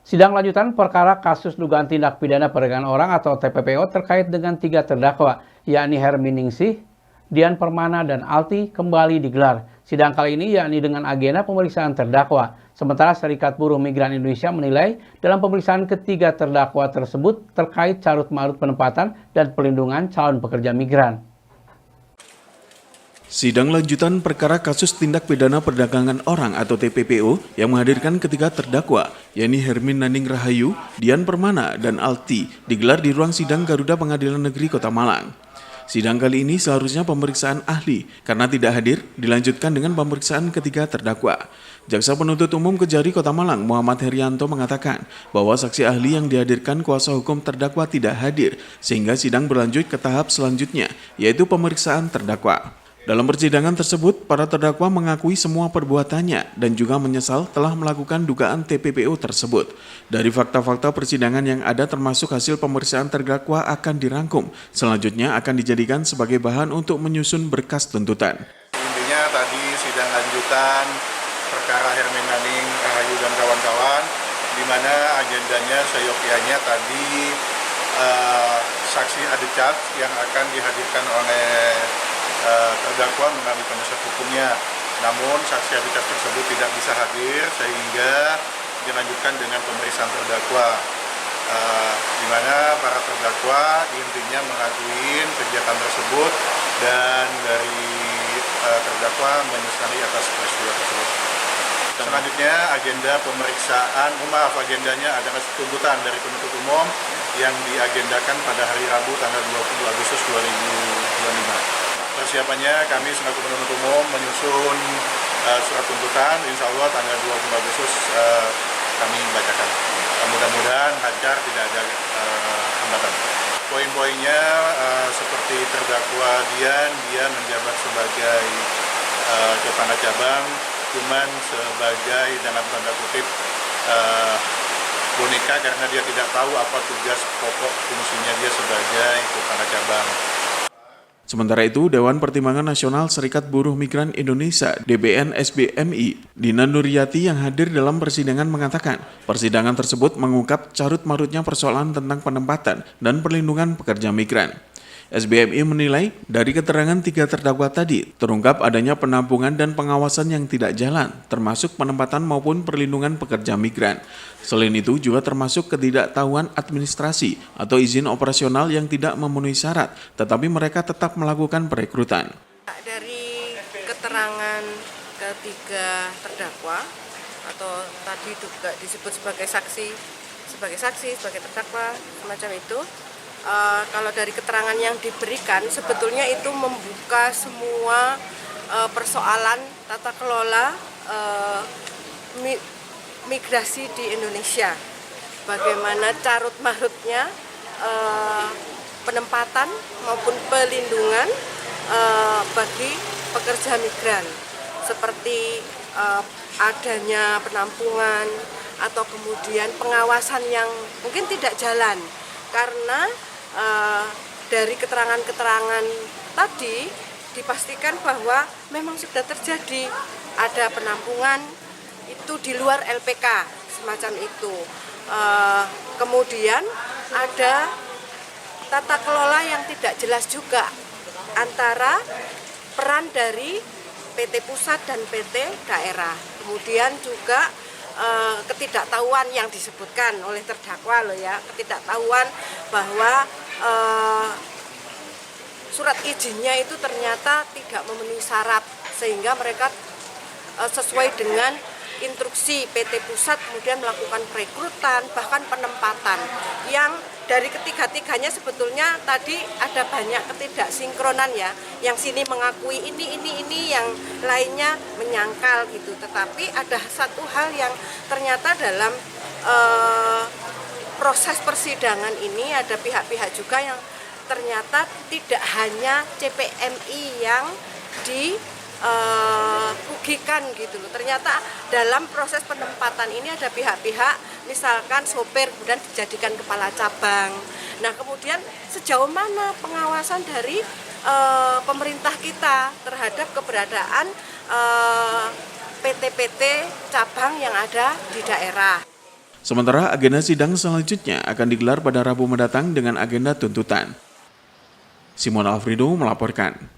Sidang lanjutan perkara kasus dugaan tindak pidana perdagangan orang atau TPPO terkait dengan 3 terdakwa, yakni Hermi Ningsih, Dian Permana, dan Alti kembali digelar. Sidang kali ini yakni dengan agenda pemeriksaan terdakwa. Sementara Serikat Buruh Migran Indonesia menilai dalam pemeriksaan ketiga terdakwa tersebut terkait carut-marut penempatan dan pelindungan calon pekerja migran. Sidang lanjutan perkara kasus tindak pidana perdagangan orang atau TPPO yang menghadirkan ketiga terdakwa, yakni Hermin Naning Rahayu, Dian Permana, dan Alti, digelar di ruang sidang Garuda Pengadilan Negeri Kota Malang. Sidang kali ini seharusnya pemeriksaan ahli, karena tidak hadir, dilanjutkan dengan pemeriksaan ketiga terdakwa. Jaksa Penuntut Umum Kejari Kota Malang, Muhammad Herianto, mengatakan bahwa saksi ahli yang dihadirkan kuasa hukum terdakwa tidak hadir, sehingga sidang berlanjut ke tahap selanjutnya, yaitu pemeriksaan terdakwa. Dalam persidangan tersebut, para terdakwa mengakui semua perbuatannya dan juga menyesal telah melakukan dugaan TPPO tersebut. Dari fakta-fakta persidangan yang ada termasuk hasil pemeriksaan terdakwa akan dirangkum. Selanjutnya akan dijadikan sebagai bahan untuk menyusun berkas tuntutan. Intinya tadi sidang lanjutan perkara Hermin Naning Rahayu dan kawan-kawan, di mana agendanya seyogyanya tadi saksi ade charge yang akan dihadirkan oleh terdakwa melalui penasihat hukumnya. Namun saksi ade charge tersebut tidak bisa hadir sehingga dilanjutkan dengan pemeriksaan terdakwa, di mana para terdakwa intinya mengakui kegiatan tersebut dan dari terdakwa menyesali atas peristiwa tersebut. Selanjutnya agenda pemeriksaan, agendanya adalah tuntutan dari penuntut umum yang diagendakan pada hari Rabu tanggal 20 Agustus 2025. Persiapannya kami selaku penuntut umum menyusun surat tuntutan, insya Allah tanggal 20 Agustus kami bacakan. Mudah-mudahan lancar, tidak ada hambatan. Poin-poinnya seperti terdakwa dia menjabat sebagai kepala cabang, cuman sebagai dalam tanda kutip boneka karena dia tidak tahu apa tugas pokok fungsinya dia sebagai kepala cabang. Sementara itu, Dewan Pertimbangan Nasional Serikat Buruh Migran Indonesia (DPN SBMI) Dina Nuryati yang hadir dalam persidangan mengatakan, persidangan tersebut mengungkap carut-marutnya persoalan tentang penempatan dan perlindungan pekerja migran. SBMI menilai dari keterangan 3 terdakwa tadi terungkap adanya penampungan dan pengawasan yang tidak jalan, termasuk penempatan maupun perlindungan pekerja migran. Selain itu juga termasuk ketidaktahuan administrasi atau izin operasional yang tidak memenuhi syarat, tetapi mereka tetap melakukan perekrutan. Dari keterangan ketiga terdakwa atau tadi juga disebut sebagai saksi, sebagai terdakwa, semacam itu. Kalau dari keterangan yang diberikan sebetulnya itu membuka semua persoalan tata kelola migrasi di Indonesia. Bagaimana carut-marutnya penempatan maupun pelindungan bagi pekerja migran, seperti adanya penampungan atau kemudian pengawasan yang mungkin tidak jalan karena dari keterangan-keterangan tadi dipastikan bahwa memang sudah terjadi ada penampungan itu di luar LPK semacam itu. Kemudian ada tata kelola yang tidak jelas juga antara peran dari PT pusat dan PT daerah. Kemudian juga ketidaktahuan yang disebutkan oleh terdakwa ketidaktahuan bahwa surat izinnya itu ternyata tidak memenuhi syarat sehingga mereka sesuai dengan instruksi PT pusat kemudian melakukan perekrutan bahkan penempatan yang dari ketiga-tiganya sebetulnya tadi ada banyak ketidaksinkronan ya, yang sini mengakui ini yang lainnya menyangkal gitu, tetapi ada satu hal yang ternyata dalam proses persidangan ini ada pihak-pihak juga yang ternyata tidak hanya CPMI yang dirugikan gitu loh. Ternyata dalam proses penempatan ini ada pihak-pihak misalkan sopir kemudian dijadikan kepala cabang. Nah, kemudian sejauh mana pengawasan dari pemerintah kita terhadap keberadaan PT-PT cabang yang ada di daerah. Sementara agenda sidang selanjutnya akan digelar pada Rabu mendatang dengan agenda tuntutan. Simon Alfredo melaporkan.